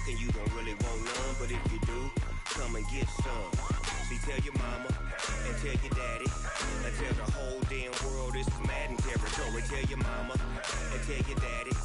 hook and you don't really want none. But if you do, come and get some. See, tell your mama and tell your daddy and tell the whole damn world this is Madden territory. Tell your mama and tell your daddy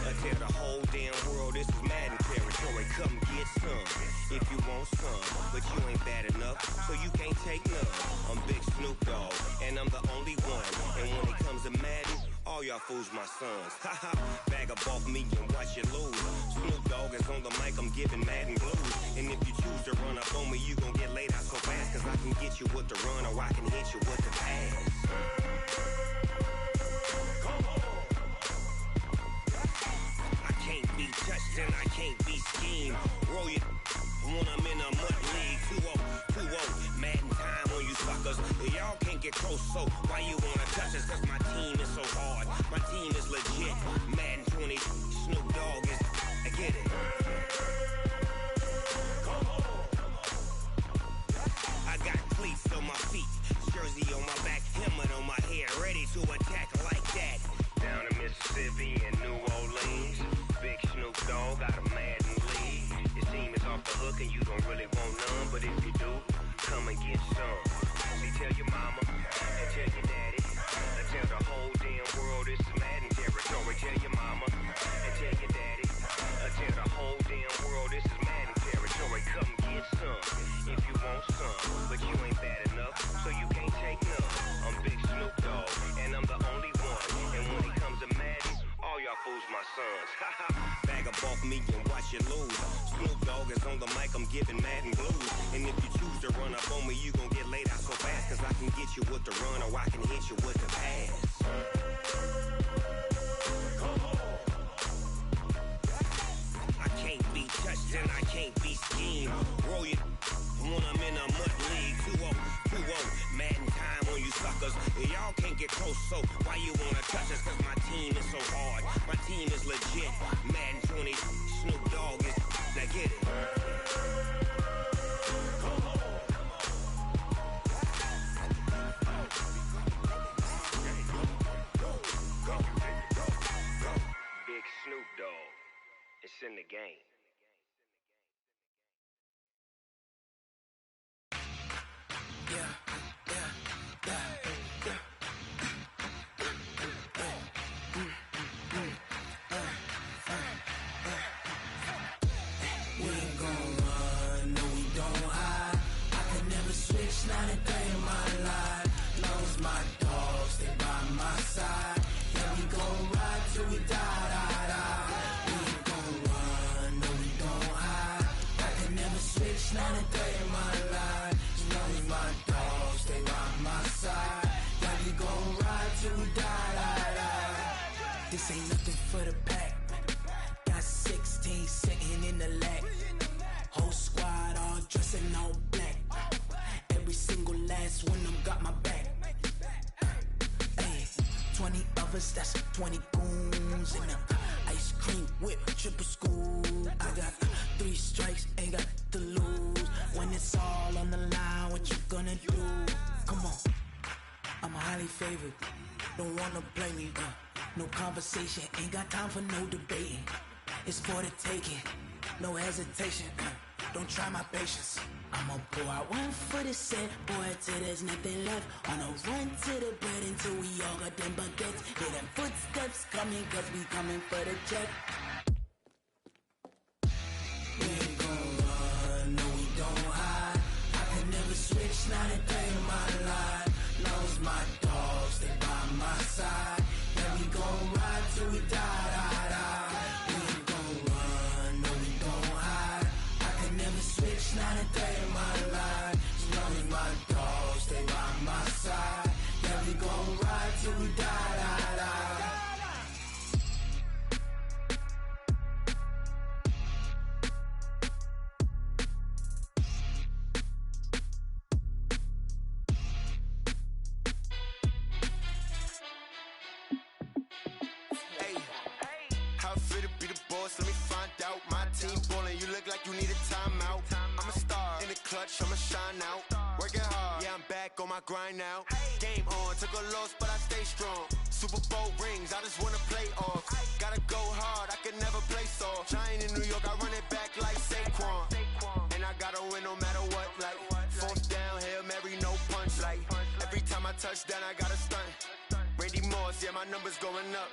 and tell the whole damn world this is Madden territory. Come get some if you want some, but you ain't bad enough, so you can't take none. I'm Big Snoop Dogg, and I'm the only one. And when it comes to Madden, all y'all fools my sons. Haha, bag up off me and watch you lose. Snoop Dogg is on the mic, I'm giving Madden blues. And if you choose to run up on me, you gon' get laid out so fast. Cause I can get you with the run or I can hit you with the pass. Come on. I can't be touched and I can't be schemed. Roll you when I'm in a mud league. 2-0, 2-0, Madden time on you suckers. Y'all can't get close, so why you wanna touch us? Cause my team is so hard, my team is legit. Madden 20, Snoop Dogg is, I get it. Come on. I got cleats on my feet, jersey on my back, helmet on my head, ready to attack like that. Down in Mississippi and New Orleans, Big Snoop Dogg got a Madden league. Your team is off the hook and you don't really want none, but if you do, come and get some. See, tell your mama and tell your daddy and tell the whole damn world this is Madden territory. Tell your mama and tell your daddy and tell the whole damn world this is Madden territory. Come get some if you want some, but you ain't bad enough, so you can't take none. I'm Big Snoop Dogg, and I'm the only one. And when it comes to Madden, all y'all fools my sons. Haha, bag up off me and watch you lose. Snoop Dogg is on the mic, I'm giving Madden blues. And if you choose to run up on me, you gon' get laid out so fast. Cause I can get you with the run or I can hit you with the pass. Come on. I can't be touched and I can't be schemed. Roll you when I'm in a mud league. 2-0, 2-0, Madden time on you suckers. Y'all can't get close, so why you wanna touch us? Cause my team is so hard, my team is legit. Madden 20, Snoop Dogg is, now get it. Come on. Big Snoop Dogg, it's in the game. Not a day in my life. Knows my dogs, they by my side. Yeah, we gon' ride till we die, die, die. We ain't gon' run, no, we gon' hide. I can never switch, not a day in my life. Knows my dogs, they by my side. Yeah, we gon' ride till we die, die, die. This ain't nothing for the pack. Got 16 sitting in the lap. Whole squad all dressed in all black. Every single last one of them got my back. Ay, 20 of us, that's 20 goons. And a ice cream whip, triple scoop. I got 3 strikes, ain't got to lose. When it's all on the line, what you gonna do? Come on, I'm highly favored. Don't wanna play me, no conversation, ain't got time for no debating. It's for the taking, no hesitation. Don't try my patience. I'ma pour out one for the set, boy, till there's nothing left. On a run to the bread until we all got them baguettes. Hear them footsteps coming, cause we coming for the check. We ain't gon' run, no, we don't hide. I can never switch, not a day in my life. Knows my dogs, they by my side. Yeah, we gon' ride till we die, die, die. We ain't gon' run, no, we don't hide. I can never switch, not a day in my life. Knows my dogs, they by my side. Yeah, we gon' ride till we die, die, die. Let me find out. My team ballin', you look like you need a timeout. I'm a star in the clutch, I'ma shine out. Working hard, yeah, I'm back on my grind now. Game on, took a loss, but I stay strong. Super Bowl rings, I just wanna play off. Gotta go hard, I can never play soft. Giant in New York, I run it back like Saquon. And I gotta win no matter what, like fourth down, Hail Mary, no punch. Like every time I touch down, I gotta stunt. Randy Moss, yeah, my numbers going up.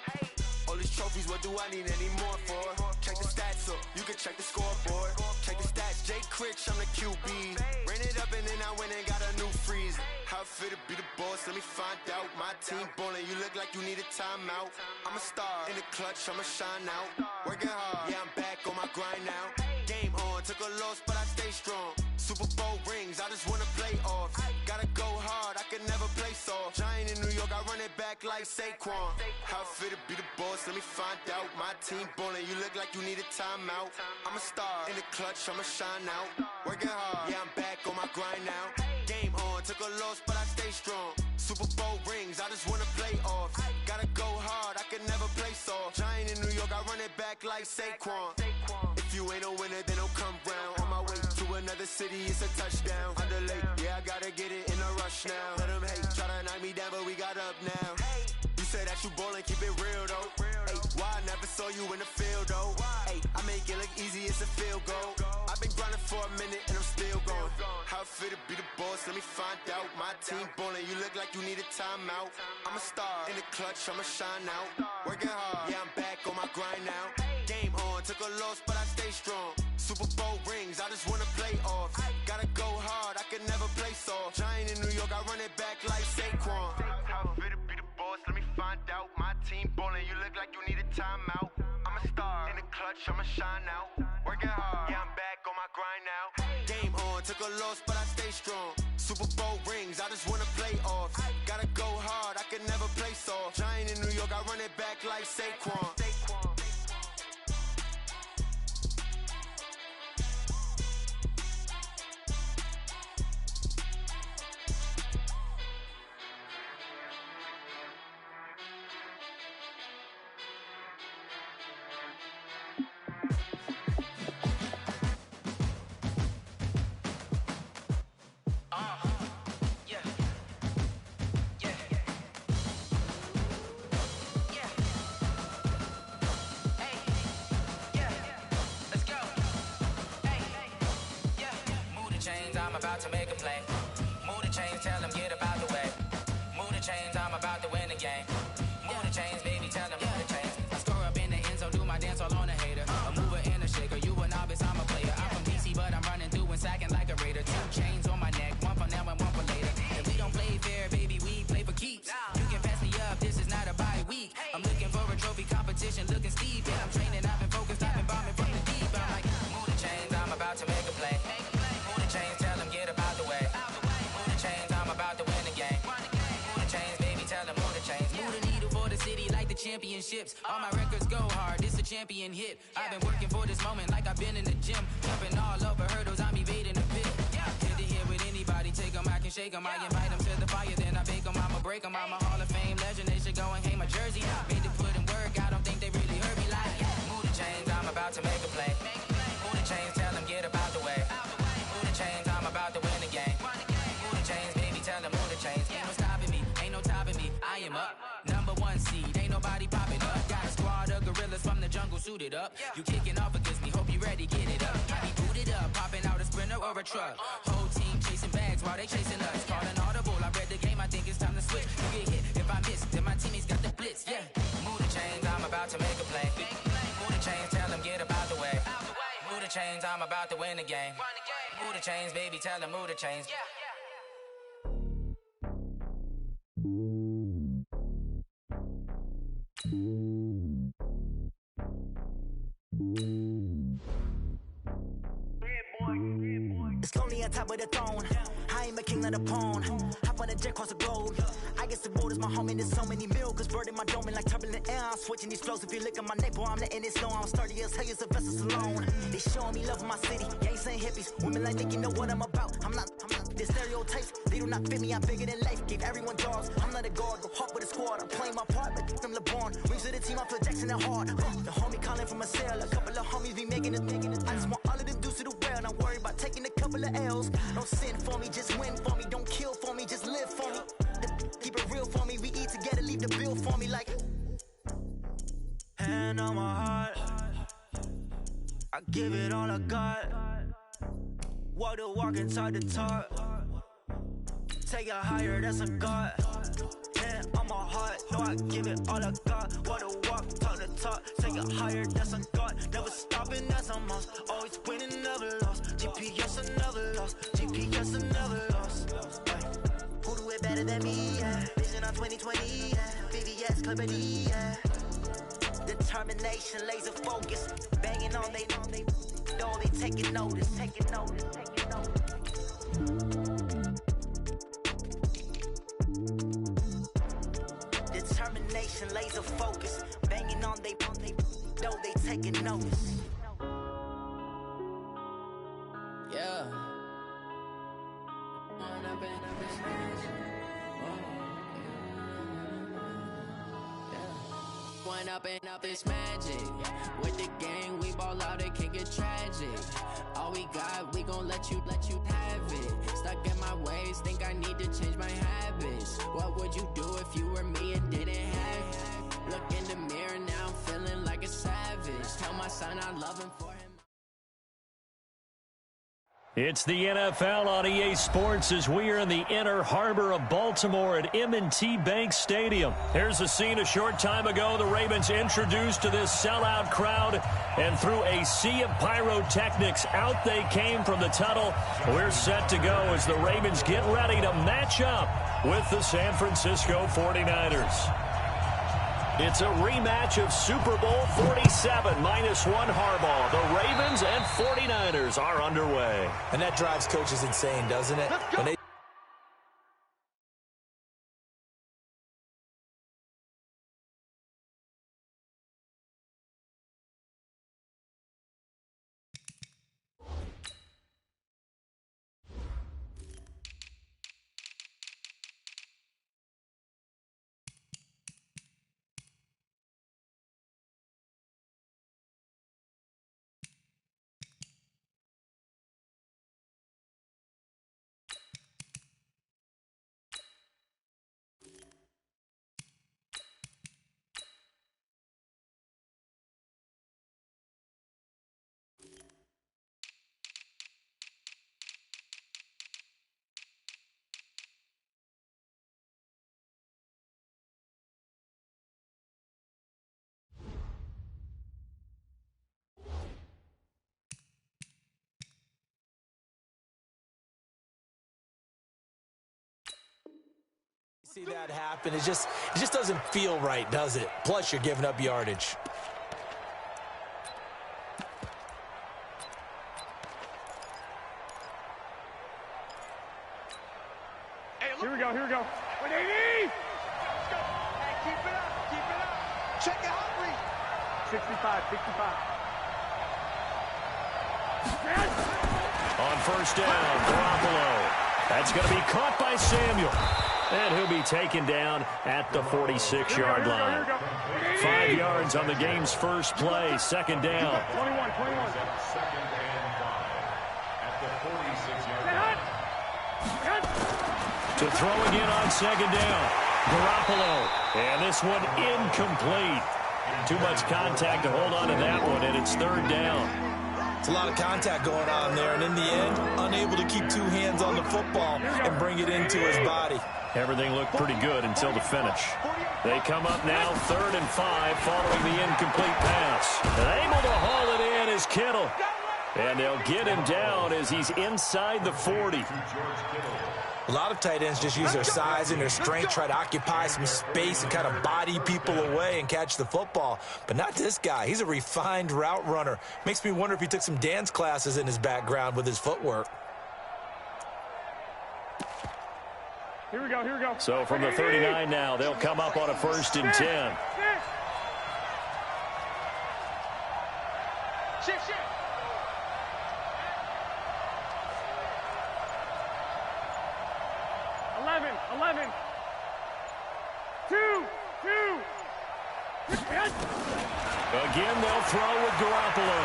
All these trophies, what do I need any more for? Check the stats up, you can check the scoreboard. Check the stats, Jay Critch, I'm the QB. Ran it up and then I went and got a new freeze. How it feel to be the boss, let me find out. My team ballin', you look like you need a timeout. I'm a star, in the clutch, I'ma shine out. Working hard, yeah, I'm back on my grind now. Game on, took a loss, but I stay strong. Super Bowl rings, I just wanna play off. Gotta go hard, I can never play soft. Giant in New York, I run it back like Saquon. How it feel to be the boss, let me find out. My team ballin', you look like you need a timeout. I'm a star, in the clutch, I'ma shine out. Working hard, yeah, I'm back on my grind now. Game on, took a loss, but I stay strong. Super Bowl rings, I just wanna play off. Gotta go hard, I can never play soft. Giant in New York, I run it back like Saquon. If you ain't a winner, then don't come round. On my way to another city, it's a touchdown. Underlay, yeah, I gotta get it in a rush now. Let them hate, try to knock me down, but we got up now. You said that you ballin', keep it real though. Hey, why I never saw you in the field though? Hey, I make it look easy, it's a field goal. I've been grinding for a minute and I'm still going. How it feel to be the boss, let me find out. My team ballin', you look like you need a timeout. I'm a star, in the clutch, I'ma shine out. Working hard, yeah, I'm back on my grind now. Game on, took a loss, but I stay strong. Super Bowl rings, I just wanna play off. Gotta go hard, I can never play soft. Giant in New York, I run it back like Saquon. How it feel to be the boss, let me find out. My team ballin', you look like you need a timeout. I'm a star, in the clutch, I'ma shine out. Working hard, yeah, I'm back on my grind now. Game on, took a loss, but I stay strong. Super Bowl rings, I just wanna play off. Gotta go hard, I can never play soft. Giant in New York, I run it back like Saquon. I'm about to make a play. Move the chains, tell them get up out the way. Move the chains, I'm about to win the game. Move the chains, baby, tell them move the chains. I score up in the end zone, do my dance all on a hater. A mover and a shaker, you a novice, I'm a player. I'm from DC, but I'm running through and sacking like a raider. 2 chains on my neck, one for now and one for later. And we don't play fair, baby, we play for keeps. You can pass me up, this is not a bye week. I'm looking for a trophy competition, looking steep. And I'm training, I've been focused, I've been bombing from the deep. I'm like, move the chains, I'm about to make a play. Move the chains, tell them get up out the way. Move the chains, I'm about to win the game. Move the chains, baby, tell them move the chains. Move the needle for the city like the championships. All my records go hard, this a champion hit. I've been working for this moment like I've been in the gym. Jumping all over hurdles, I'm evading the pit. Hit the hit with anybody, take them, I can shake them. I invite them to the fire, then I bake them, I'ma break them. I'm a Hall of Fame legend, they should go and hang my jersey. Made to put in work, I don't think they really heard me like. Move the chains, I'm about to make a play. Move the chains, tell them get up out the way. Move the chains, I'm about to win the game. Move the chains, baby, tell them move the chains. Ain't no stopping me, ain't no topping me. I am up, number 1 seed, ain't nobody popping up. Got a squad of gorillas from the jungle suited up. You kicking off against me, hope you ready, get it up. I be booted up, popping out a Sprinter or a truck. Whole team chasing bags while they chasing us. Calling audible, I read the game, I think it's time to switch. You get hit, if I miss, then my teammates got the blitz, yeah. Move the chains, I'm about to make a play. Move the chains, tell them get up out the way. Move the chains, I'm about to win the game. Move the chains, baby, tell them move the chains. It's lonely on top of the throne. I ain't a king of the pawn. Hop on a jet across the globe. I guess the world is my home and there's so many miracles burning my dome and like turbulent air. I'm switching these flows. If you look at my neck, boy, I'm letting it slow. I'm sturdy as hell, as a vessel alone. They showing me love in my city. Gangsta and hippies, women like think you know what I'm about. I'm not the stereotypes. They do not fit me. I'm bigger than life. Gave everyone jaws. I'm not a guard. Go hard with a squad. I'm playing my part, but I'm LeBron. Rings to the team. I feel Jackson and hard. The homie calling from a cell. A couple of homies be making it. I just want all of them dudes to the well. Not worry about taking a couple of L's. Don't sin for me, just win for me. Don't kill for me, just live give it all I got. Walk the walk inside the talk. Take it higher, that's a God. Man, on my heart, know I give it all I got. Walk the walk, talk the talk. Take it higher, that's a God. Never stopping, that's a must. Always winning, never lost. GPS, I never lost. GPS, I never lost. Who do it better than me? Yeah. Vision on 2020. Yeah. VVS, company. Yeah. Determination, laser focus. Banging on they know they taking notice. Taking notice. Taking notice. Determination, laser focus. Banging on they know they taking notice. Yeah. One up and up is magic. With the gang, we ball out, it can get tragic. All we got, we gon' let you have it. Stuck in my ways, think I need to change my habits. What would you do if you were me and didn't have it? Look in the mirror, now I'm feeling like a savage. Tell my son I love him for him. It's the NFL on EA Sports as we are in the inner harbor of Baltimore at M&T Bank Stadium. Here's a scene a short time ago. The Ravens introduced to this sellout crowd, and through a sea of pyrotechnics, out they came from the tunnel. We're set to go as the Ravens get ready to match up with the San Francisco 49ers. It's a rematch of Super Bowl 47 -1 Harbaugh. The Ravens and 49ers are underway. And that drives coaches insane, doesn't it? When they see that happen, it just doesn't feel right, does it? Plus, you're giving up yardage. Here we go. 180! Hey, keep it up. Check it out, 65. On first down, Garoppolo. That's going to be caught by Samuel. And he'll be taken down at the 46-yard line. 5 yards on the game's first play. Second down. 21. To throw again on second down. Garoppolo. And this one incomplete. Too much contact to hold on to that one, and it's third down. It's a lot of contact going on there, and in the end, unable to keep two hands on the football and bring it into his body. Everything looked pretty good until the finish. They come up now 3rd and 5 following the incomplete pass. And able to haul it in is Kittle. And they'll get him down as he's inside the 40. A lot of tight ends just use their size and their strength, try to occupy some space and kind of body people away and catch the football. But not this guy. He's a refined route runner. Makes me wonder if he took some dance classes in his background with his footwork. Here we go. So from the 39 now, they'll come up on a 1st and 10. Shift. 11. 2. Again, they'll throw with Garoppolo.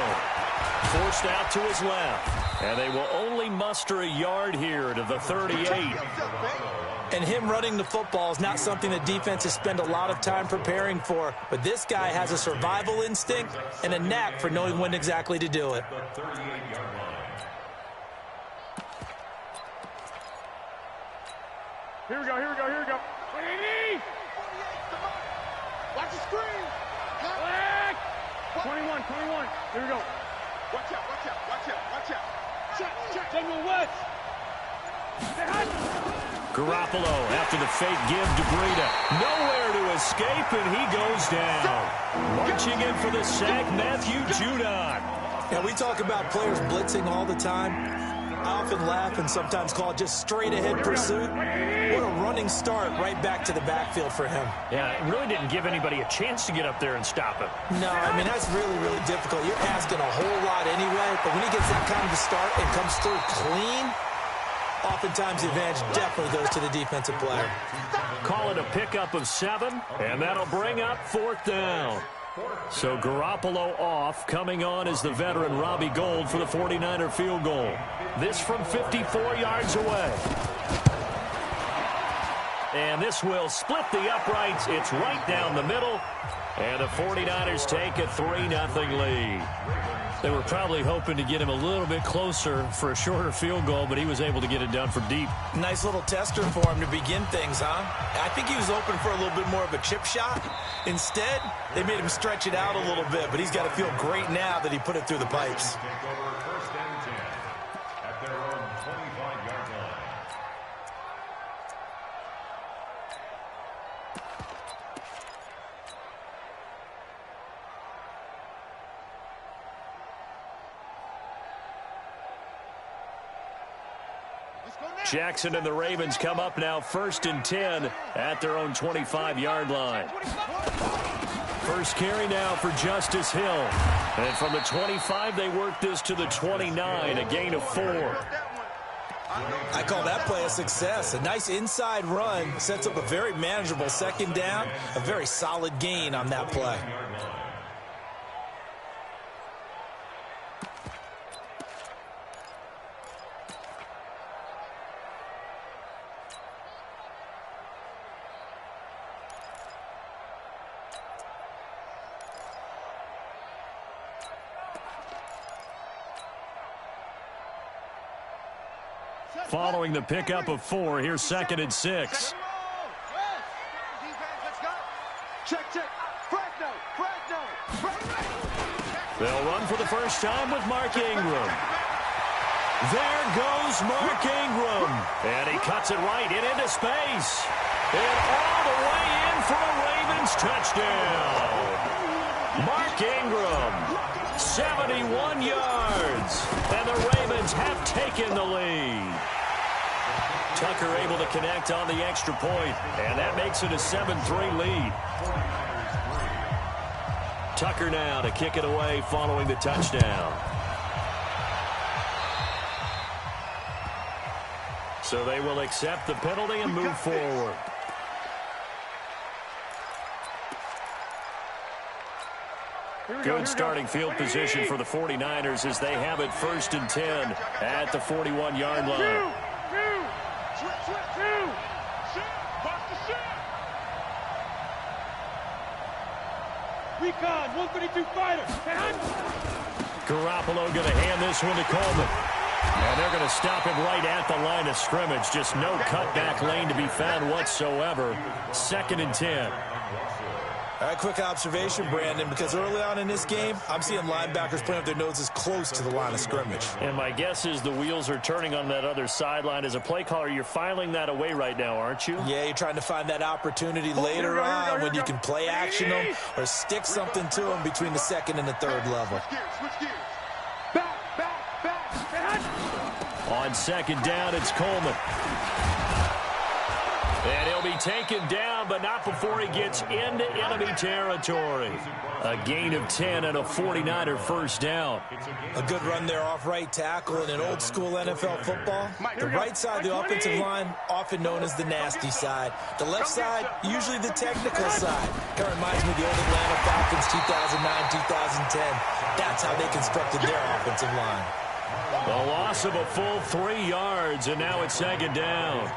Forced out to his left. And they will only muster a yard here to the 38. And him running the football is not something that defenses spend a lot of time preparing for. But this guy has a survival instinct and a knack for knowing when exactly to do it. Here we go, here we go, here we go. 180! Watch the screen. 21, 21. Here we go. Watch out, watch out, watch out, watch out. Check, check. General West. Garoppolo after the fake give to Breida. Nowhere to escape, and he goes down. Marching in for the sack, Matthew Judon. Yeah, we talk about players blitzing all the time. I often laugh and sometimes call it just straight-ahead pursuit. What a running start right back to the backfield for him. Yeah, it really didn't give anybody a chance to get up there and stop him. No, I mean, that's really, really difficult. You're asking a whole lot anyway, but when he gets that kind of a start and comes through clean, oftentimes the advantage definitely goes to the defensive player. Call it a pickup of 7, and that'll bring up 4th down. So Garoppolo off. Coming on is the veteran Robbie Gould for the 49er field goal. This from 54 yards away. And this will split the uprights. It's right down the middle. And the 49ers take a 3-0 lead. They were probably hoping to get him a little bit closer for a shorter field goal, but he was able to get it done for deep. Nice little tester for him to begin things, huh? I think he was open for a little bit more of a chip shot. Instead, they made him stretch it out a little bit, but he's got to feel great now that he put it through the pipes. Jackson and the Ravens come up now 1st and 10 at their own 25-yard line. First carry now for Justice Hill. And from the 25, they work this to the 29, a gain of 4. I call that play a success. A nice inside run sets up a very manageable 2nd down, a very solid gain on that play. Following the pickup of 4, here's 2nd and 6. They'll run for the first time with Mark Ingram. There goes Mark Ingram. And he cuts it right into space. And all the way in for a Ravens touchdown. Mark Ingram, 71 yards. And the Ravens have taken the lead. Tucker able to connect on the extra point, and that makes it a 7-3 lead. Tucker now to kick it away following the touchdown. So they will accept the penalty and move forward. Good starting field position for the 49ers as they have it 1st and 10 at the 41-yard line. Recon, 132 fighter. Garoppolo going to hand this one to Coleman. And they're going to stop him right at the line of scrimmage. Just no cutback lane to be found whatsoever. 2nd and 10. All right, quick observation, Brandon, because early on in this game, I'm seeing linebackers playing with their noses close to the line of scrimmage. And my guess is the wheels are turning on that other sideline. As a play caller, you're filing that away right now, aren't you? Yeah, you're trying to find that opportunity later on when you can play action them or stick something to them between the 2nd and the 3rd level. On 2nd down, it's Coleman. And he'll be taken down, but not before he gets into enemy territory. A gain of 10 and a 49er first down. A good run there off right tackle in an old-school NFL football. The right side of the offensive line, often known as the nasty side. The left side, usually the technical side. Kind of reminds me of the old Atlanta Falcons 2009-2010. That's how they constructed their offensive line. A loss of a full 3 yards, and now it's second down.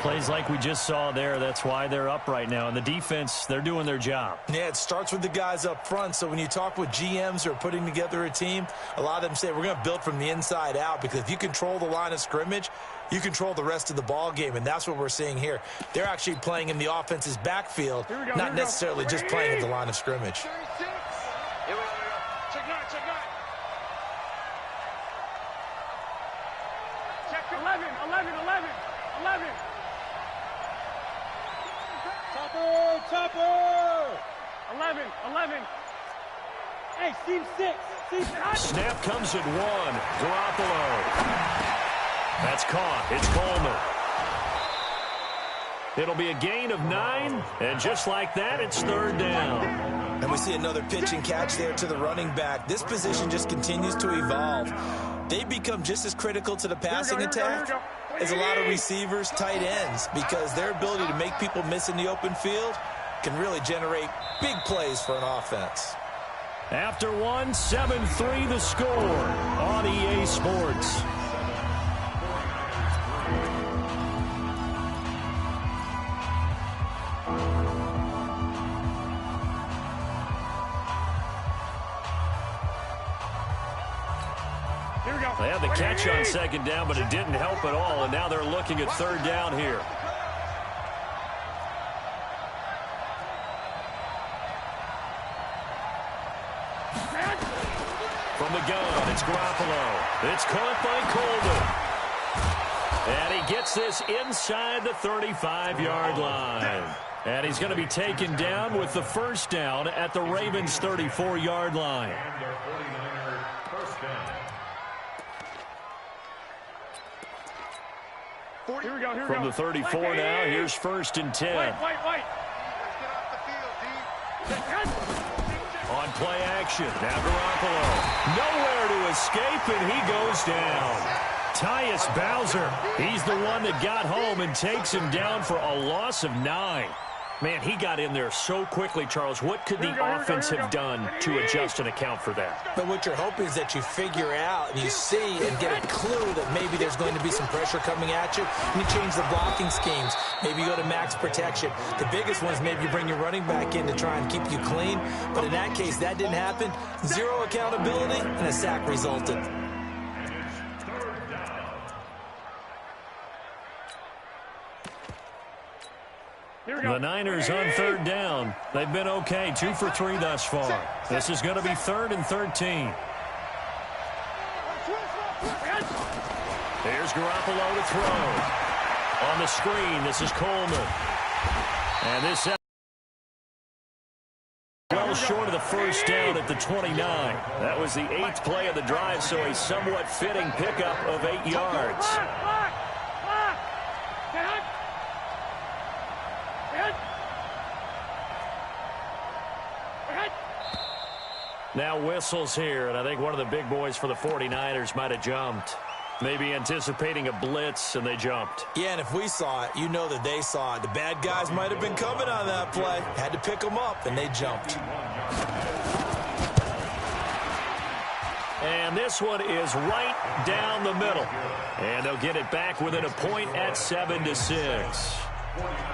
Plays like we just saw there. That's why they're up right now. And the defense, they're doing their job. Yeah, it starts with the guys up front. So when you talk with GMs who are putting together a team, a lot of them say we're going to build from the inside out, because if you control the line of scrimmage, you control the rest of the ball game, and that's what we're seeing here. They're actually playing in the offense's backfield, not necessarily just playing at the line of scrimmage. Check 11. Topper! 11. Hey, seam 6. Snap comes at 1. Garoppolo. That's caught. It's Coleman. It'll be a gain of 9, and just like that, it's third down. And we see another pitch and catch there to the running back. This position just continues to evolve. They become just as critical to the passing attack as a lot of receivers, tight ends, because their ability to make people miss in the open field can really generate big plays for an offense. After 1, 7-3 the score on EA Sports. They had the catch on second down, but it didn't help at all, and now they're looking at third down here. From the gun, it's Garoppolo. It's caught by Coleman. And he gets this inside the 35-yard line. And he's going to be taken down with the first down at the Ravens' 34-yard line. From the 34 now, here's 1st and 10. White. On play action, now Garoppolo. Nowhere to escape, and he goes down. Tyus Bowser, he's the one that got home and takes him down for a loss of 9. Man, he got in there so quickly, Charles. What could the offense have done to adjust and account for that? But what you're hoping is that you figure out and you see and get a clue that maybe there's going to be some pressure coming at you, and you change the blocking schemes. Maybe you go to max protection. The biggest one is maybe you bring your running back in to try and keep you clean. But in that case, that didn't happen. 0 accountability, and a sack resulted. The Niners on third down. They've been okay, 2 for 3 thus far. This is going to be 3rd and 13. Here's Garoppolo to throw. On the screen, this is Coleman. And this well short of the first down at the 29. That was the 8th play of the drive, so a somewhat fitting pickup of 8 yards. Now whistles here, and I think one of the big boys for the 49ers might have jumped. Maybe anticipating a blitz, and they jumped. Yeah, and if we saw it, you know that they saw it. The bad guys might have been coming on that play. Had to pick them up, and they jumped. And this one is right down the middle. And they'll get it back within a point at 7-6.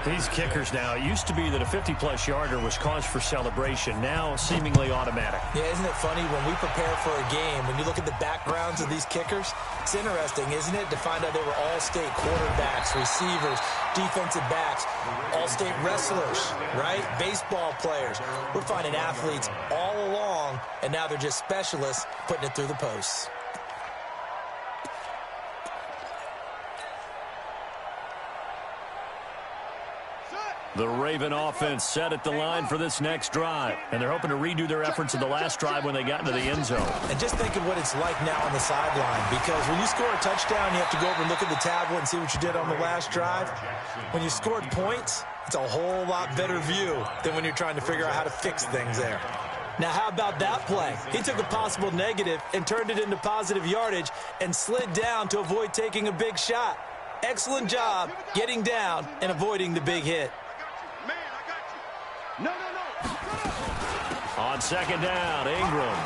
These kickers now, it used to be that a 50-plus yarder was cause for celebration. Now, seemingly automatic. Yeah, isn't it funny when we prepare for a game, when you look at the backgrounds of these kickers, it's interesting, isn't it, to find out they were all-state quarterbacks, receivers, defensive backs, all-state wrestlers, right? Baseball players. We're finding athletes all along, and now they're just specialists putting it through the posts. The Raven offense set at the line for this next drive. And they're hoping to redo their efforts in the last drive when they got into the end zone. And just think of what it's like now on the sideline. Because when you score a touchdown, you have to go over and look at the tablet and see what you did on the last drive. When you scored points, it's a whole lot better view than when you're trying to figure out how to fix things there. Now, how about that play? He took a possible negative and turned it into positive yardage and slid down to avoid taking a big shot. Excellent job getting down and avoiding the big hit. No. On second down, Ingram.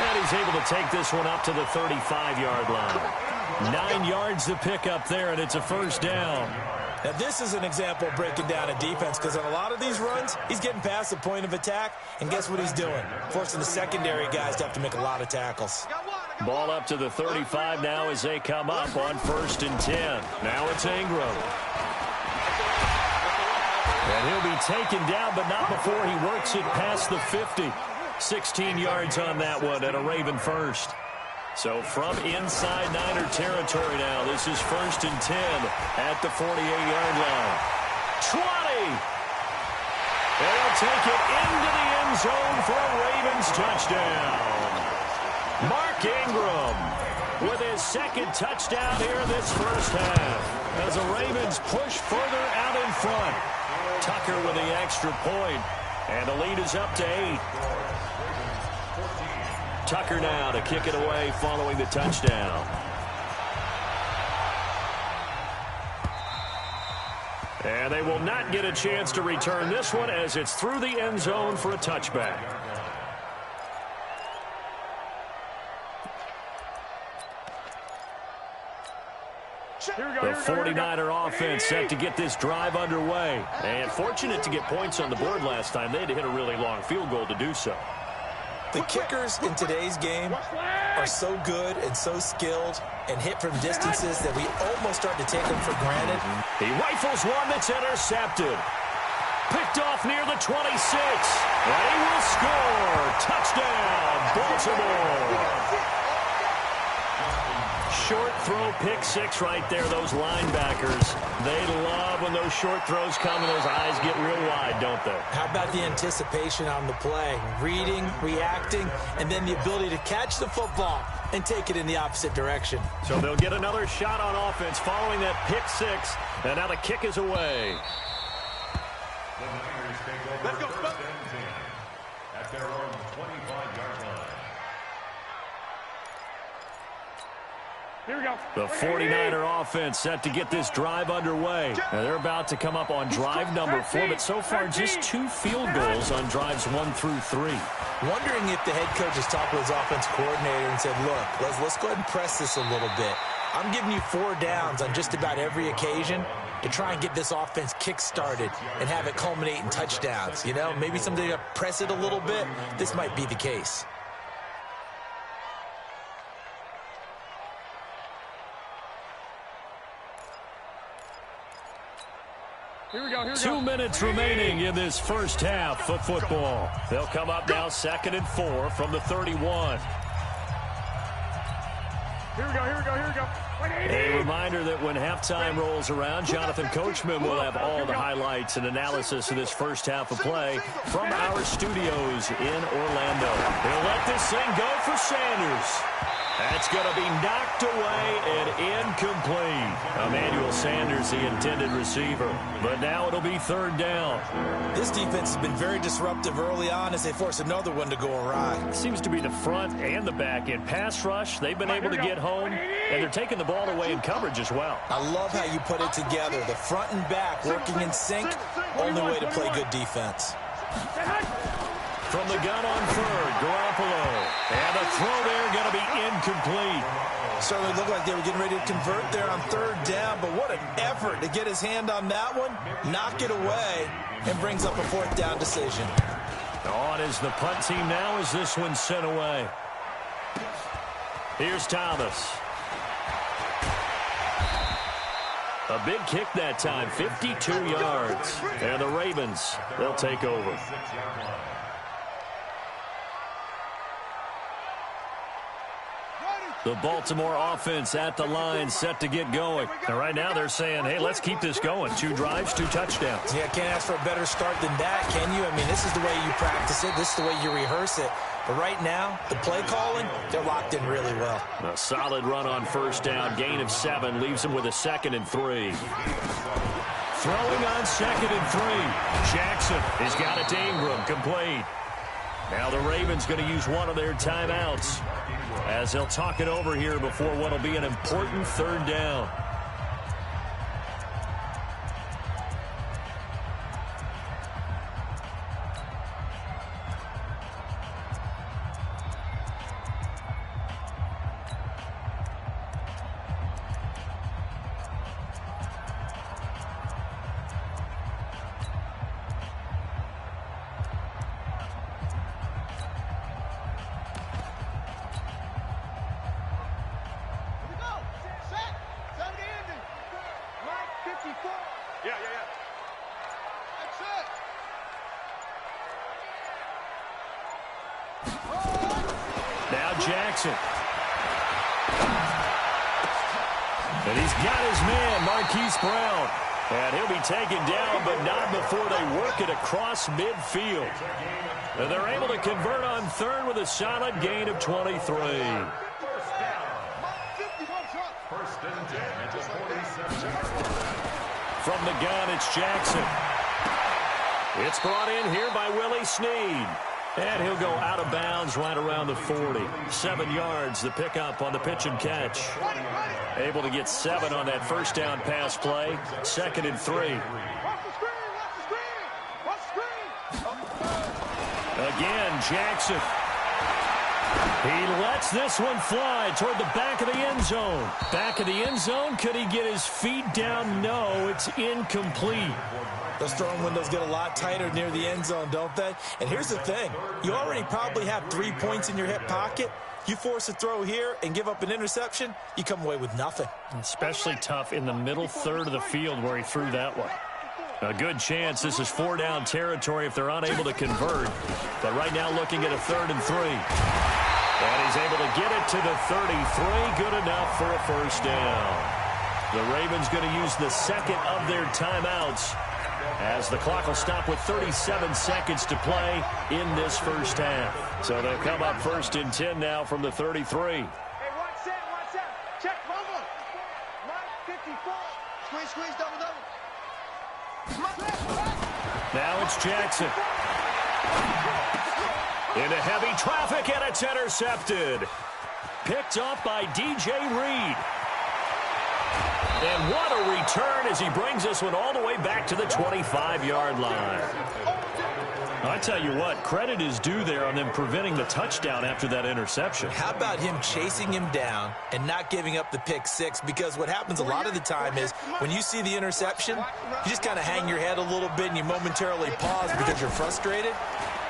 And he's able to take this one up to the 35-yard line. 9 yards to pick up there, and it's a first down. Now, this is an example of breaking down a defense, because on a lot of these runs, he's getting past the point of attack, and guess what he's doing? Forcing the secondary guys to have to make a lot of tackles. Ball up to the 35 now as they come up on 1st and 10. Now it's Ingram. And he'll be taken down, but not before he works it past the 50. 16 yards on that one and a Raven first. So from inside Niner territory now, this is 1st and 10 at the 48-yard line. 20! They'll take it into the end zone for a Ravens touchdown. Mark Ingram with his second touchdown here this first half as the Ravens push further out in front. Tucker with the extra point, and the lead is up to 8. Tucker now to kick it away following the touchdown. And they will not get a chance to return this one as it's through the end zone for a touchback. The 49er offense set to get this drive underway. And fortunate to get points on the board last time. They had to hit a really long field goal to do so. The kickers in today's game are so good and so skilled and hit from distances that we almost start to take them for granted. He rifles one that's intercepted. Picked off near the 26. And he will score. Touchdown, Baltimore. Short throw, pick 6 right there. Those linebackers, they love when those short throws come and those eyes get real wide, don't they? How about the anticipation on the play? Reading, reacting, and then the ability to catch the football and take it in the opposite direction. So they'll get another shot on offense following that pick 6, and now the kick is away. Let's go. At their own 25-yard line. Here we go. The 49er offense set to get this drive underway. And they're about to come up on drive number 4, but so far just 2 field goals on drives 1 through 3. Wondering if the head coach has talked with his offense coordinator and said, look, let's go ahead and press this a little bit. I'm giving you 4 downs on just about every occasion to try and get this offense kick-started and have it culminate in touchdowns. You know, maybe something to press it a little bit. This might be the case. Here we go. 2 minutes remaining in this first half of football. They'll come up now 2nd and 4 from the 31. Here we go. A reminder that when halftime rolls around, Jonathan Coachman will have all the highlights and analysis of this first half of play from our studios in Orlando. He'll let this thing go for Sanders. That's going to be knocked away and incomplete. Emmanuel Sanders, the intended receiver. But now it'll be 3rd down. This defense has been very disruptive early on as they force another one to go awry. Seems to be the front and the back end. Pass rush, they've been able to get home, and they're taking the ball away in coverage as well. I love how you put it together. The front and back working in sync. Only way to play good defense. From the gun on 3rd, Garoppolo. And a throw there going to be incomplete. Certainly looked like they were getting ready to convert there on 3rd down, but what an effort to get his hand on that one, knock it away, and brings up a 4th down decision. On is the punt team now as this one's sent away. Here's Thomas. A big kick that time, 52 yards. And the Ravens, they'll take over. The Baltimore offense at the line, set to get going. And right now they're saying, hey, let's keep this going. 2 drives, 2 touchdowns. Yeah, can't ask for a better start than that, can you? I mean, this is the way you practice it. This is the way you rehearse it. But right now, the play calling, they're locked in really well. A solid run on 1st down. Gain of 7 leaves them with a 2nd and 3. Throwing on 2nd and 3. Jackson has got it to Ingram, complete. Now the Ravens going to use one of their timeouts as they'll talk it over here before what will be an important 3rd down. Yeah. Now Jackson. And he's got his man, Marquise Brown. And he'll be taken down, but not before they work it across midfield. And they're able to convert on third with a solid gain of 23. First and 10 at the 47-yard line. From the gun, it's Jackson. It's brought in here by Willie Snead. And he'll go out of bounds right around the 40. 7 yards, the pickup on the pitch and catch. Able to get 7 on that first down pass play. 2nd and 3. Again, Jackson. He lets this one fly toward the back of the end zone. Back of the end zone, could he get his feet down? No, it's incomplete. Those throwing windows get a lot tighter near the end zone, don't they? And here's the thing. You already probably have 3 points in your hip pocket. You force a throw here and give up an interception, you come away with nothing. Especially tough in the middle third of the field where he threw that one. A good chance this is 4-down territory if they're unable to convert. But right now looking at a 3rd and 3. And he's able to get it to the 33. Good enough for a first down. The Ravens going to use the second of their timeouts as the clock will stop with 37 seconds to play in this first half. So they'll come up 1st and 10 now from the 33. Hey, 1 set. Check, rumble. 54. Squeeze, double. Now it's Jackson. Into heavy traffic, and it's intercepted. Picked off by DJ Reed. And what a return as he brings this one all the way back to the 25-yard line. I tell you what, credit is due there on them preventing the touchdown after that interception. How about him chasing him down and not giving up the pick six? Because what happens a lot of the time is when you see the interception, you just kind of hang your head a little bit and you momentarily pause because you're frustrated.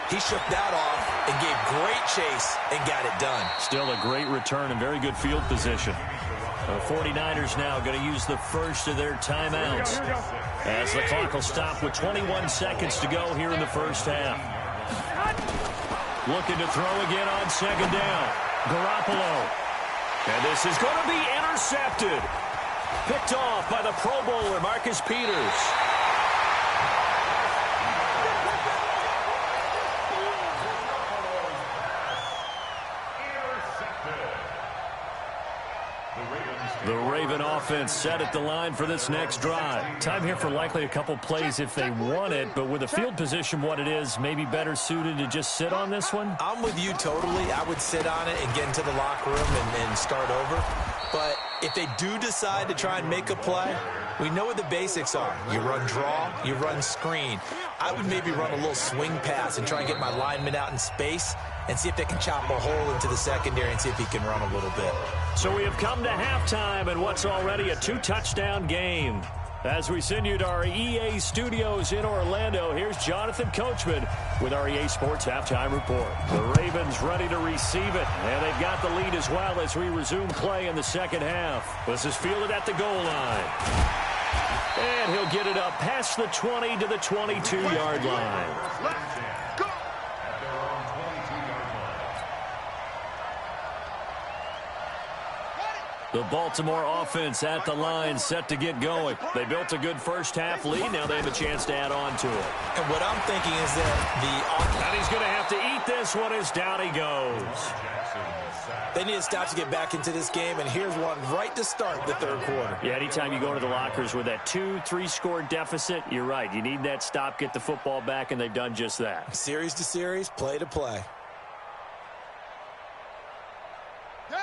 He shook that off and gave great chase and got it done. Still a great return and very good field position. The 49ers now going to use the first of their timeouts as the clock will stop with 21 seconds to go here in the first half. Looking to throw again on 2nd down. Garoppolo. And this is going to be intercepted. Picked off by the Pro Bowler, Marcus Peters. The Raven offense set at the line for this next drive. Time here for likely a couple plays if they want it, but with the field position what it is, maybe better suited to just sit on this one? I'm with you totally. I would sit on it and get into the locker room and start over. But if they do decide to try and make a play, we know what the basics are. You run draw, you run screen. I would maybe run a little swing pass and try and get my lineman out in space and see if they can chop a hole into the secondary and see if he can run a little bit. So we have come to halftime in what's already a 2-touchdown game. As we send you to our EA studios in Orlando, here's Jonathan Coachman with our EA Sports Halftime Report. The Ravens ready to receive it, and they've got the lead as well as we resume play in the second half. This is fielded at the goal line. And he'll get it up past the 20 to the 22-yard line. The Baltimore offense at the line, set to get going. They built a good first half lead. Now they have a chance to add on to it. And what I'm thinking is that and he's going to have to eat this one as down he goes. They need to stop to get back into this game, and here's one right to start the third quarter. Yeah, anytime you go to the lockers with that 2-3 score deficit, you're right. You need that stop, get the football back, and they've done just that. Series to series, play to play.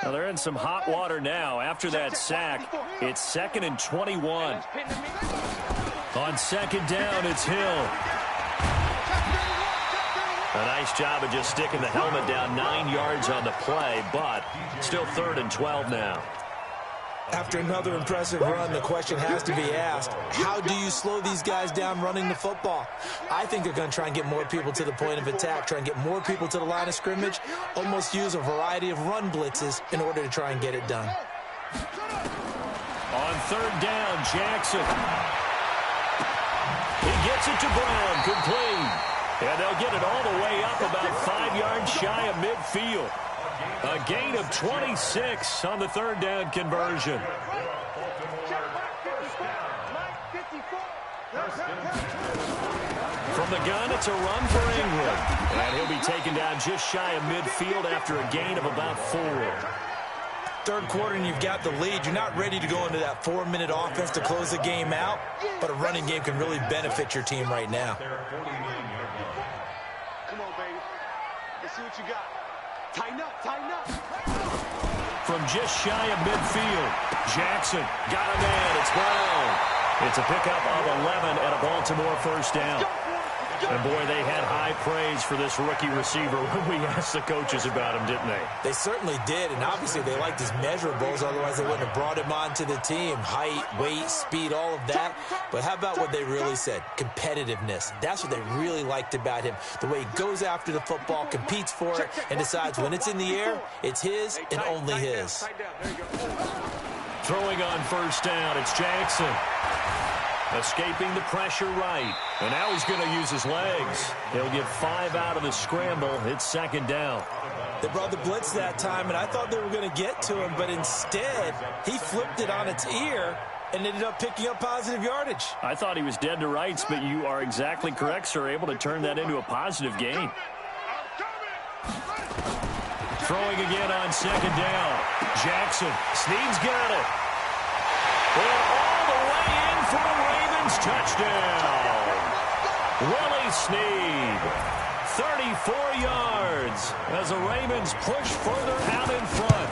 Now they're in some hot water now. After that sack, it's 2nd and 21. On 2nd down, it's Hill. A nice job of just sticking the helmet down 9 yards on the play, but still 3rd and 12 now. After another impressive run, the question has to be asked, how do you slow these guys down running the football? I think they're going to try and get more people to the point of attack, try and get more people to the line of scrimmage, almost use a variety of run blitzes in order to try and get it done. On 3rd down, Jackson. Gets it to Brown, complete. And they'll get it all the way up about 5 yards shy of midfield. A gain of 26 on the third down conversion. From the gun, it's a run for England. And he'll be taken down just shy of midfield after a gain of about 4. Third quarter and you've got the lead. You're not ready to go into that 4-minute offense to close the game out, but a running game can really benefit your team right now. Come on, baby. Let's see what you got. Tighten up, tighten up. From just shy of midfield, Jackson got a man. It's Brown. It's a pickup of 11 and a Baltimore first down. And, boy, they had high praise for this rookie receiver when we asked the coaches about him, didn't they? They certainly did, and obviously they liked his measurables. Otherwise, they wouldn't have brought him onto the team. Height, weight, speed, all of that. But how about what they really said? Competitiveness. That's what they really liked about him. The way he goes after the football, competes for it, and decides when it's in the air, it's his and only his. Throwing on first down, it's Jackson. Escaping the pressure right. And now he's going to use his legs. He'll get 5 out of the scramble. It's second down. They brought the blitz that time, and I thought they were going to get to him, but instead, he flipped it on its ear and ended up picking up positive yardage. I thought he was dead to rights, but you are exactly correct, sir. Able to turn that into a positive gain. Throwing again on second down. Jackson. Snead's got it. And all the way in for a Ravens touchdown. Willie Snead. 34 yards as the Ravens push further out in front.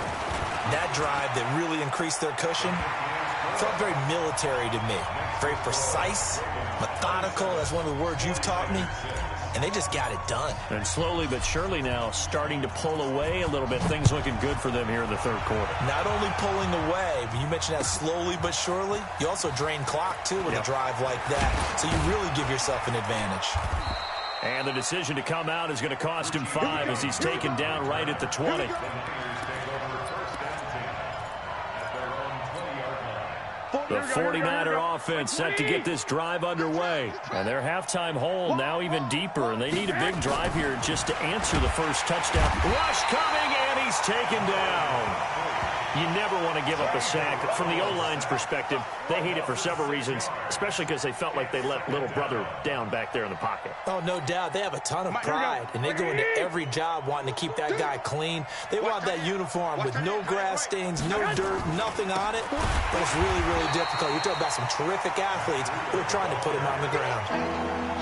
That drive that really increased their cushion felt very military to me. Very precise, methodical. That's one of the words you've taught me. And they just got it done. And slowly but surely now starting to pull away a little bit. Things looking good for them here in the third quarter. Not only pulling away, but you mentioned that slowly but surely. You also drain clock, too, with a drive like that. So you really give yourself an advantage. And the decision to come out is going to cost him 5 as he's taken down right at the 20. The 49er offense set to get this drive underway. And their halftime hole now even deeper. And they need a big drive here just to answer the first touchdown. Rush coming, and he's taken down. You never want to give up a sack. From the O-line's perspective, they hate it for several reasons, especially because they felt like they let little brother down back there in the pocket. Oh, no doubt. They have a ton of pride, and they go into every job wanting to keep that guy clean. They want that uniform with no grass stains, no dirt, nothing on it. But it's really, really difficult. You're talking about some terrific athletes who are trying to put him on the ground.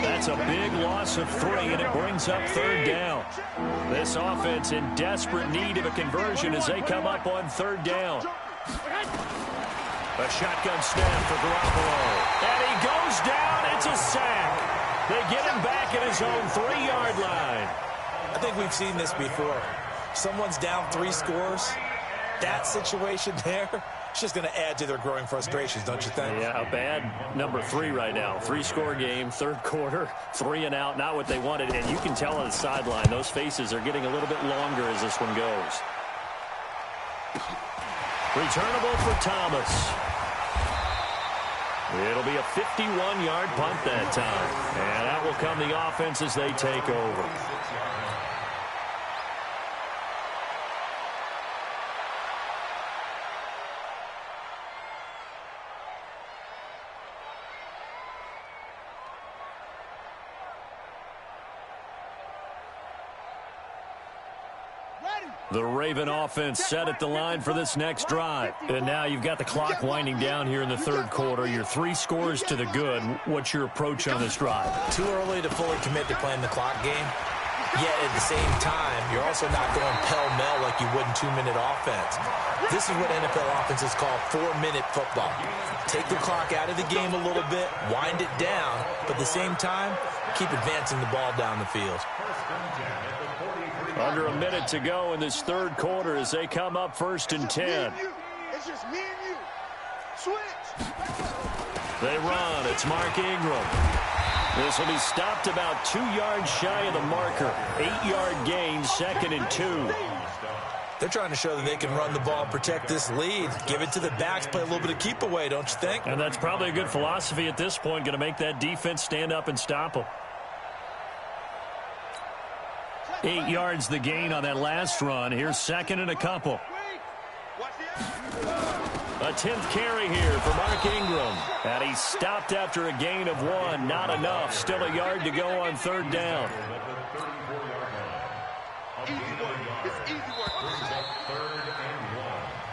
That's a big loss of 3, and it brings up third down. This offense in desperate need of a conversion as they come up on third down. A shotgun snap for Garoppolo. And he goes down. It's a sack. They get him back at his own 3-yard line. I think we've seen this before. Someone's down 3 scores. That situation there, it's just going to add to their growing frustrations, don't you think? Yeah, a bad number 3 right now. 3-score game, third quarter, 3 and out, not what they wanted. And you can tell on the sideline, those faces are getting a little bit longer as this one goes. Returnable for Thomas. It'll be a 51-yard punt that time. And that will come the offense as they take over. The Raven offense set at the line for this next drive. And now you've got the clock winding down here in the third quarter. You're 3 scores to the good. What's your approach on this drive? Too early to fully commit to playing the clock game. Yet at the same time, you're also not going pell-mell like you would in 2-minute offense. This is what NFL offenses call 4-minute football. Take the clock out of the game a little bit, wind it down, but at the same time, keep advancing the ball down the field. Under a minute to go in this third quarter as they come up 1st and 10. It's just me and you. Switch. They run. It's Mark Ingram. This will be stopped about 2 yards shy of the marker. 8-yard gain, 2nd and 2. They're trying to show that they can run the ball and protect this lead. Give it to the backs, play a little bit of keep away, don't you think? And that's probably a good philosophy at this point, going to make that defense stand up and stop them. 8 yards the gain on that last run. Here's second and a couple. A 10th carry here for Mark Ingram. And he stopped after a gain of 1. Not enough. Still a yard to go on third down.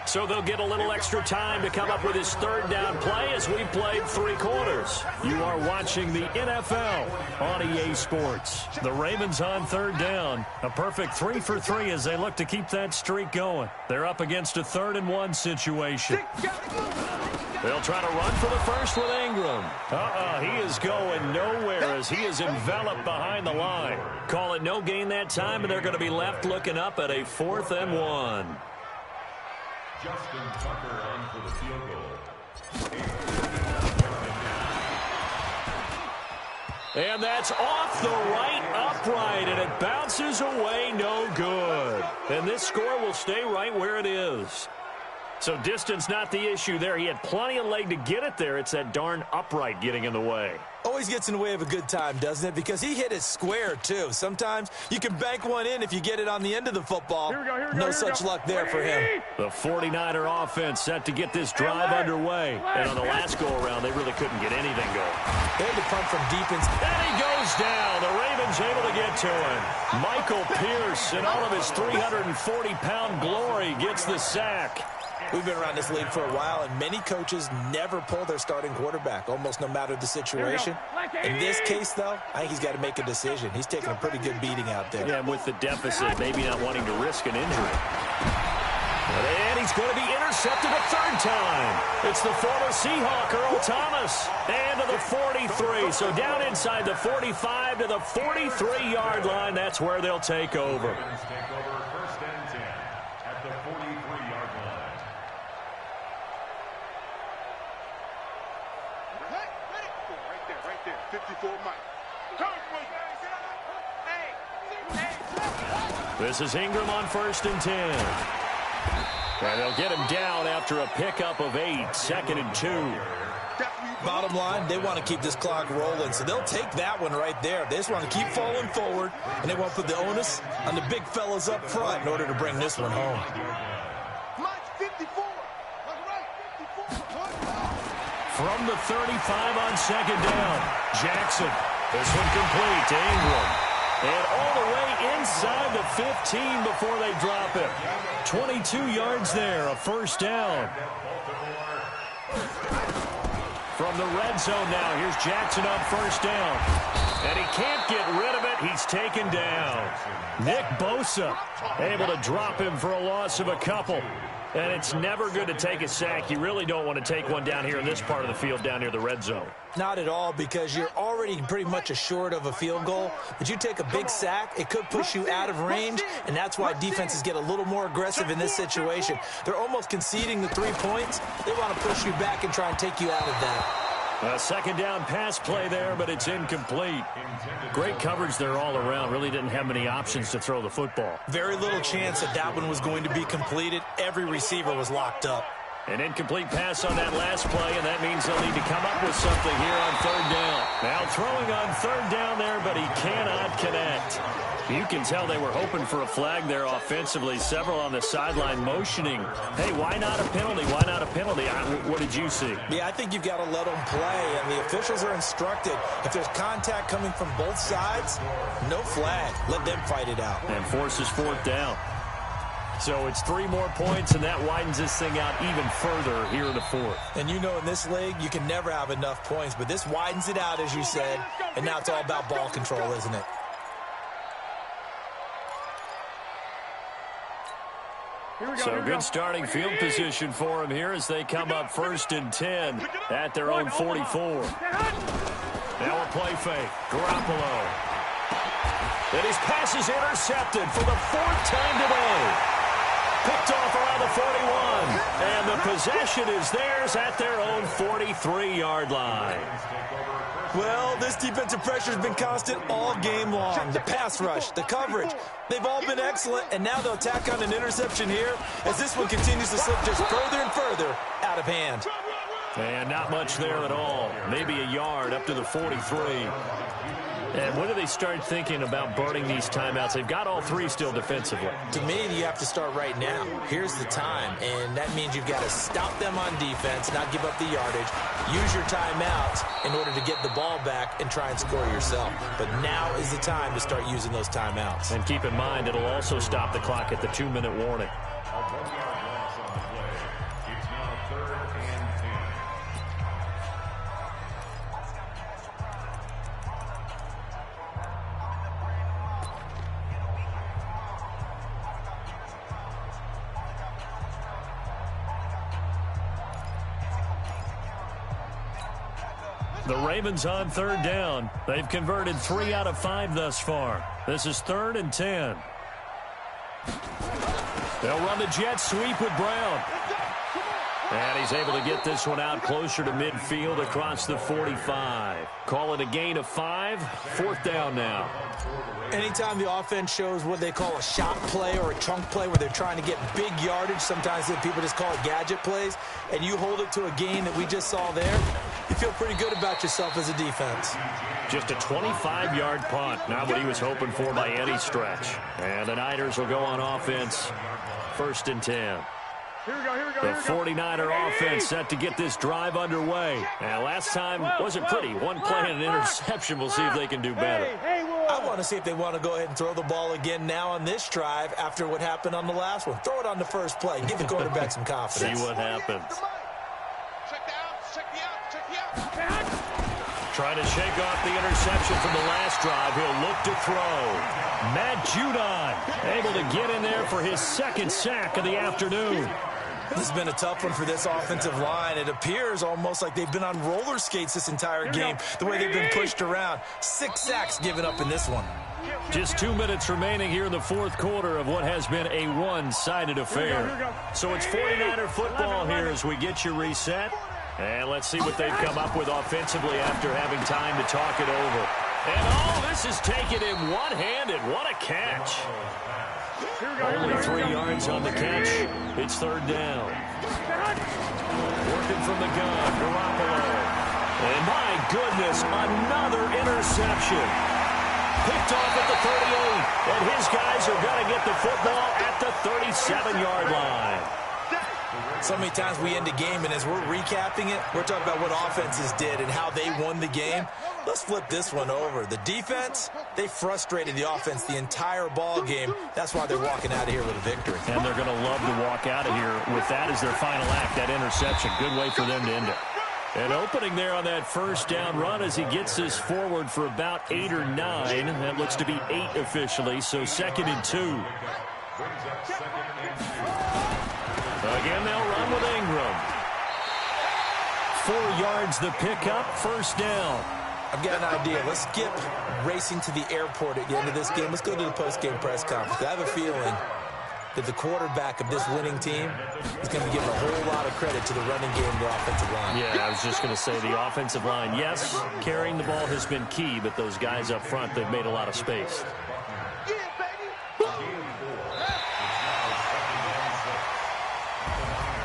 So they'll get a little extra time to come up with his third down play as we played 3 quarters. You are watching the NFL on EA Sports. The Ravens on third down. A perfect 3 for 3 as they look to keep that streak going. They're up against a 3rd and 1 situation. They'll try to run for the first with Ingram. He is going nowhere as he is enveloped behind the line. Call it no gain that time, and they're going to be left looking up at a 4th and 1. Justin Tucker on for the field goal. And that's off the right upright, and it bounces away, no good. And this score will stay right where it is. So distance not the issue there. He had plenty of leg to get it there. It's that darn upright getting in the way. Always gets in the way of a good time, doesn't it? Because he hit it square, too. Sometimes you can bank one in if you get it on the end of the football. No such luck there for him. The 49er offense set to get this drive underway. And on the last go-around, they really couldn't get anything going. They had to punt from deep inside. And he goes down. The Ravens able to get to him. Michael Pierce, in all of his 340-pound glory, gets the sack. We've been around this league for a while, and many coaches never pull their starting quarterback, almost no matter the situation. In this case, though, I think he's got to make a decision. He's taking a pretty good beating out there. Yeah, and with the deficit, maybe not wanting to risk an injury. And he's going to be intercepted a 3rd time. It's the former Seahawk, Earl Thomas. And to the 43. So down inside the 45 to the 43-yard line. That's where they'll take over. First and 10 at the 43-yard line. Right there. 54 Mike. This is Ingram on 1st and 10. And they'll get him down after a pickup of 8, 2nd and 2. Bottom line, they want to keep this clock rolling, so they'll take that one right there. They just want to keep falling forward, and they want to put the onus on the big fellas up front in order to bring this one home. From the 35 on 2nd down, Jackson. This one complete to Ingram. And all the way inside the 15 before they drop it. 22 yards there, a 1st down. From the red zone now, here's Jackson on 1st down. And he can't get rid of it. He's taken down. Nick Bosa able to drop him for a loss of a couple. And it's never good to take a sack. You really don't want to take one down here in this part of the field down near the red zone. Not at all, because you're already pretty much assured of a field goal. But you take a big sack, it could push you out of range, and that's why defenses get a little more aggressive in this situation. They're almost conceding the 3 points. They want to push you back and try and take you out of that. A 2nd down pass play there, but it's incomplete. Great coverage there all around. Really didn't have many options to throw the football. Very little chance that that one was going to be completed. Every receiver was locked up. An incomplete pass on that last play, and that means they'll need to come up with something here on 3rd down. Now throwing on 3rd down there, but he cannot connect. You can tell they were hoping for a flag there offensively. Several on the sideline motioning. Hey, why not a penalty? Why not a penalty? What did you see? Yeah, I think you've got to let them play, and the officials are instructed. If there's contact coming from both sides, no flag. Let them fight it out. And forces 4th down. So it's 3 more points, and that widens this thing out even further here in the 4th. And you know in this league, you can never have enough points, but this widens it out, as you said, and now it's all about ball control, isn't it? So good starting field position for him here as they come up 1st and 10 at their own 44. Now a play fake. Garoppolo. And his pass is intercepted for the 4th time today. Picked off around the 41. And the possession is theirs at their own 43-yard line. Well, this defensive pressure has been constant all game long. The pass rush, the coverage, they've all been excellent, and now they'll tack on an interception here as this one continues to slip just further and further out of hand. And not much there at all. Maybe a yard up to the 43. And when do they start thinking about burning these timeouts? They've got all three still defensively. To me, you have to start right now. Here's the time, and that means you've got to stop them on defense, not give up the yardage, use your timeouts in order to get the ball back and try and score yourself. But now is the time to start using those timeouts. And keep in mind, it'll also stop the clock at the 2-minute warning. A 1-yard loss on the play. It's now 3rd and 10. The Ravens on 3rd down. They've converted 3 out of 5 thus far. This is 3rd and 10. They'll run the jet sweep with Brown. And he's able to get this one out closer to midfield across the 45. Call it a gain of 5. 4th down now. Anytime the offense shows what they call a shot play or a chunk play where they're trying to get big yardage, sometimes people just call it gadget plays, and you hold it to a gain that we just saw there, you feel pretty good about yourself as a defense. Just a 25-yard punt. Not what he was hoping for by any stretch. And the Niners will go on offense. 1st and 10. Here we go, here we go, The here we go. 49er offense set to get this drive underway. And last time wasn't pretty. One play and an interception. We'll see if they can do better. I want to see if they want to go ahead and throw the ball again now on this drive after what happened on the last one. Throw it on the first play. Give the quarterback some confidence. See what happens. Check the out, check the out. Trying to shake off the interception from the last drive. He'll look to throw. Matt Judon able to get in there for his 2nd sack of the afternoon. This has been a tough one for this offensive line. It appears almost like they've been on roller skates this entire game, the way they've been pushed around. 6 sacks given up in this one. Just 2 minutes remaining here in the 4th quarter of what has been a one-sided affair. So it's 49er football here as we get you reset. And let's see what they've come up with offensively after having time to talk it over. And this is taken in one-handed. What a catch. Only 3 yards on the catch. It's 3rd down. Working from the gun, Garoppolo. And my goodness, another interception. Picked off at the 38. And his guys are going to get the football at the 37-yard line. So many times we end a game, and as we're recapping it, we're talking about what offenses did and how they won the game. Let's flip this one over. The defense, they frustrated the offense the entire ball game. That's why they're walking out of here with a victory. And they're going to love to walk out of here with that as their final act, that interception. Good way for them to end it. An opening there on that 1st down run as he gets this forward for about 8 or 9. That looks to be 8 officially, so 2nd and 2. Again, they'll run with Ingram. 4 yards the pickup, 1st down. I've got an idea. Let's skip racing to the airport at the end of this game. Let's go to the post-game press conference. I have a feeling that the quarterback of this winning team is going to be giving a whole lot of credit to the running game and the offensive line. Yeah, I was just going to say the offensive line, yes, carrying the ball has been key, but those guys up front, they've made a lot of space.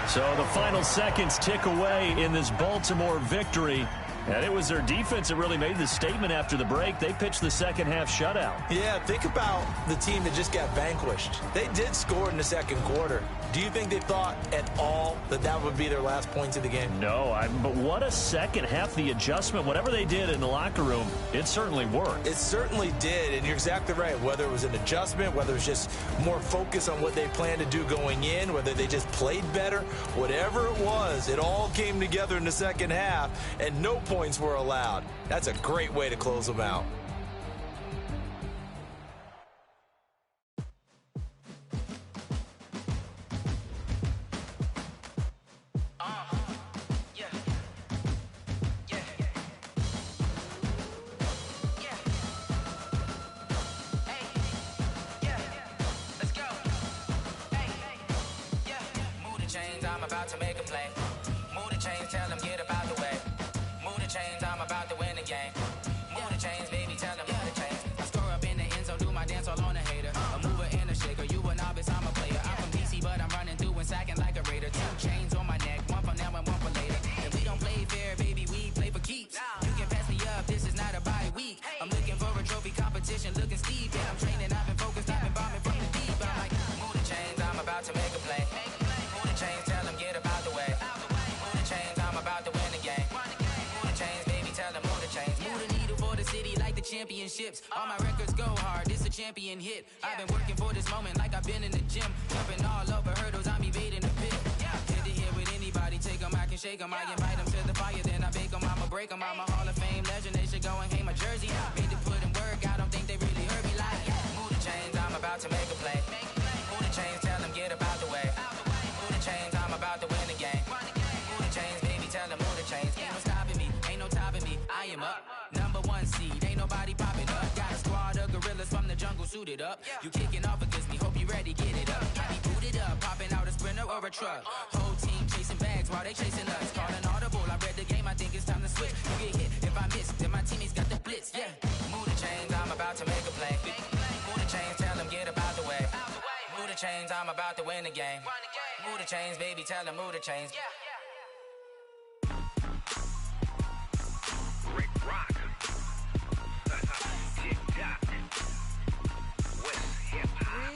So the final seconds tick away in this Baltimore victory. And it was their defense that really made the statement after the break. They pitched the second-half shutout. Yeah, think about the team that just got vanquished. They did score in the 2nd quarter. Do you think they thought at all that that would be their last points of the game? No, but what a second half. The adjustment, whatever they did in the locker room, it certainly worked. It certainly did, and you're exactly right. Whether it was an adjustment, whether it was just more focus on what they planned to do going in, whether they just played better, whatever it was, it all came together in the 2nd half, and no points were allowed. That's a great way to close them out. about to make a play. Move the chains, tell them get about the way. Move the chains, I'm about to win the game. Move the chains, baby, tell them move the chains. I score up in the end zone, do my dance all on a hater. A mover and a shaker, you a novice, I'm a player. I'm from DC, but I'm running through and sacking like a raider. 2 chains on my neck, one for now and one for later. If we don't play fair, baby, we play for keeps. You can pass me up, this is not a bye week. I'm looking for a trophy competition, looking steep. Yeah, I'm training, I've been focused, I've been bombing from the deep. I'm like, move the chains, I'm about to make a play. Move the chains, tell them get about the way. Move the chains, I'm about to win the game. Move the chains, baby, tell them move the chains. Move the needle for the city like the championships. All my records go hard, this a champion hit. I've been working for this moment like I've been in the gym. Jumping all over hurdles, I'm evading the pit. Head to head with anybody, take them, I can shake them. I invite them to the fire, then I bake them, I'ma break them. I'm a Hall of Fame legend, they should go and hang my jersey. Made to put in work, I don't think they really heard me like, move the chains, I'm about to make a play. Move the chains, tell them get about the way. Move the chains, I'm about to win the game. Move the chains, baby, tell them move the chains. Ain't no stopping me, ain't no topping me, I am up. Number 1 seed, ain't nobody popping up. Got a squad of gorillas from the jungle suited up. You kicking off against me, hope you ready, get it up. I be booted up, popping out a sprinter or a truck. Whole team chasing bags while they chasing us. Calling audible, I read the game, I think it's time to switch. You get hit, if I miss, then my teammates got the blitz, yeah. Move the chains, I'm about to make a play. Move the chains, tell them get about the way. Move the chains, I'm about to win the game. Move the chains, baby, tell them move the chains. Rick Rock. Tick-tock. West hip-hop.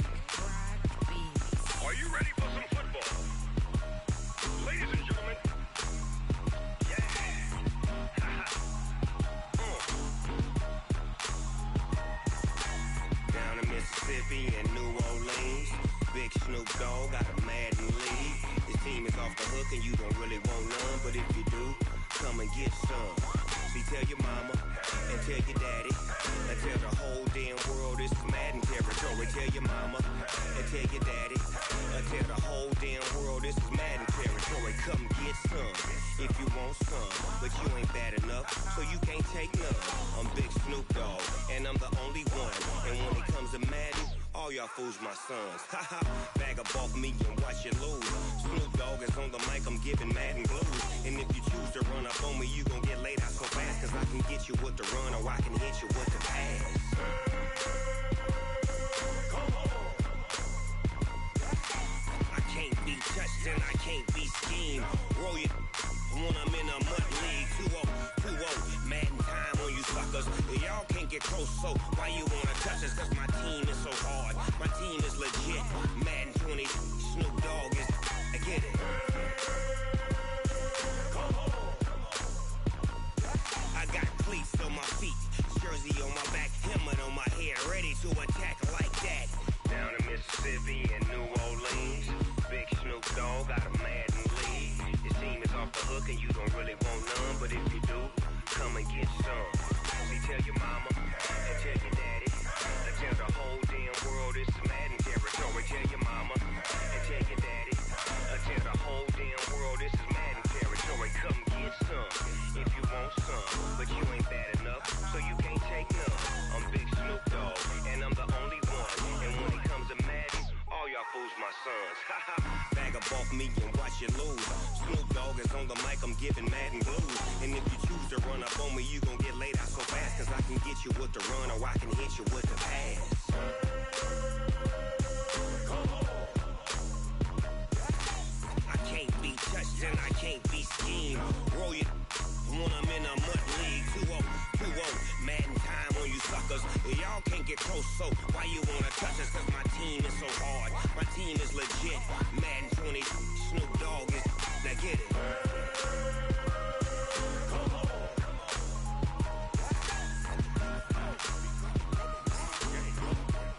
Are you ready for some football? Ladies and gentlemen. Yeah. Down in Mississippi and New Orleans, Big Snoop Dogg got a Madden lead. His team is off the hook and you don't really want none, but if you do, come and get some. See, tell your mama and tell your daddy and tell the whole damn world this is Madden territory. Tell your mama and tell your daddy and tell the whole damn world this is Madden territory. Come get some if you want some, but you ain't bad enough, so you can't take none. I'm Big Snoop Dogg and I'm the only one, and when it comes to Madden, all y'all fools my sons. Haha, bag up off me and watch you lose. Snoop Dogg is on the mic, I'm giving Madden blues. And if you choose to run up on me, you gon' get laid out so fast, cause I can get you with the run or I can hit you with the pass. Come on. I can't be touched and I can't be schemed. Roll you when I'm in a mud league. 2-0, Madden time on you suckers. Y'all can't get close, so why you wanna touch us? Cause my team is so hard, my team is legit. Madden 20, Snoop Dogg is, I get it. Come on. I got cleats on my feet, jersey on my back, helmet on my head, ready to attack like that. Down in Mississippi and New Orleans, Big Snoop Dogg got a Madden lead. His team is off the hook and you don't really want none, but if you do, come and get some. See, tell your mama and tell your daddy and tell the whole damn world this is Madden territory. Tell your mama and tell your daddy and tell the whole damn world this is Madden territory. Come get some if you want some, but you ain't bad enough, so you can't take none. I'm Big Snoop Dogg and I'm the only one, and when it comes to Madden, all y'all fools my sons. Haha, bag up off me and watch you lose. Snoop Dogg is on the mic, I'm giving Madden blues. And if you choose to run up on me, you gon' get laid out so fast, cause I can get you with the run or I can hit you with the pass. Come on. I can't be touched and I can't be schemed. Roll you when I'm in a mud league. 2-0, Madden time on you suckers. Y'all can't get close, so why you wanna touch us? Cause my team is so hard, my team is legit. Madden 20, Snoop Dogg is, now get it. Come on.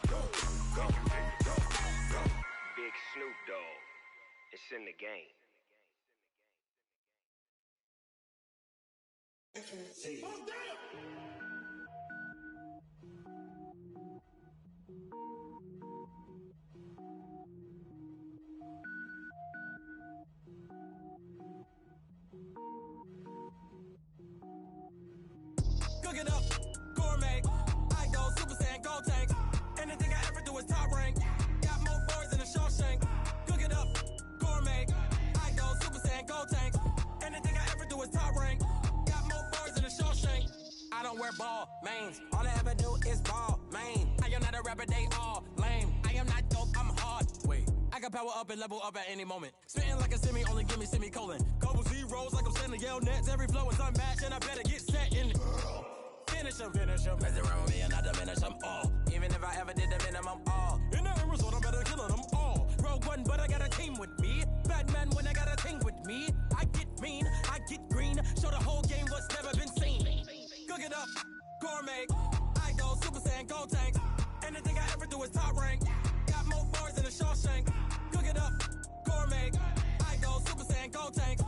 Go. Big Snoop Dogg, it's in the game. Cook it up, gourmet. I go Super Saiyan, gold tank. Anything I ever do is top rank. Got more boards than a Shawshank. Cook it up, gourmet. I go Super ball, mains. All I ever do is ball, main. I am not a rapper, they all lame. I am not dope, I'm hard. Wait, I can power up and level up at any moment. Spitting like a semi, only give me semicolon. Couple zeros like I'm sending yell nets. Every flow is unmatched and I better get set in. Finish them. Mess around with me and I diminish them all. Even if I ever did the minimum all. In the end result, I'm better killing them all. Rogue one, but I got a team with me. Batman when I got a thing with me. I get mean, I get green. Show the whole game what's never been seen. Cook it up, gourmet. I go Super Saiyan, Gold Tank. Anything I ever do is top rank. Got more bars than a Shawshank. Cook it up, gourmet. I go Super Saiyan, Gold Tank.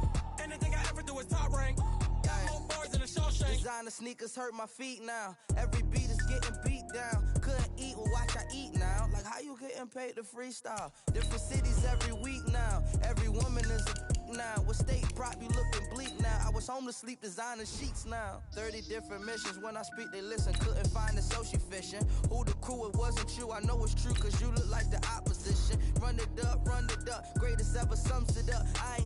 Anything I ever do is top rank. Got more bars than a Shawshank. Designer sneakers hurt my feet now. Every beat is getting beat down. Couldn't eat, well watch I eat now. Like how you getting paid to freestyle? Different cities every week now. Every woman is a now. With state prop, you looking bleak now. I was home to sleep, designer sheets now. 30 different missions. When I speak, they listen. Couldn't find it, so she fishing. Who the crew? It wasn't you. I know it's true, cause you look like the opposition. Run it up. Greatest ever sums it up. I ain't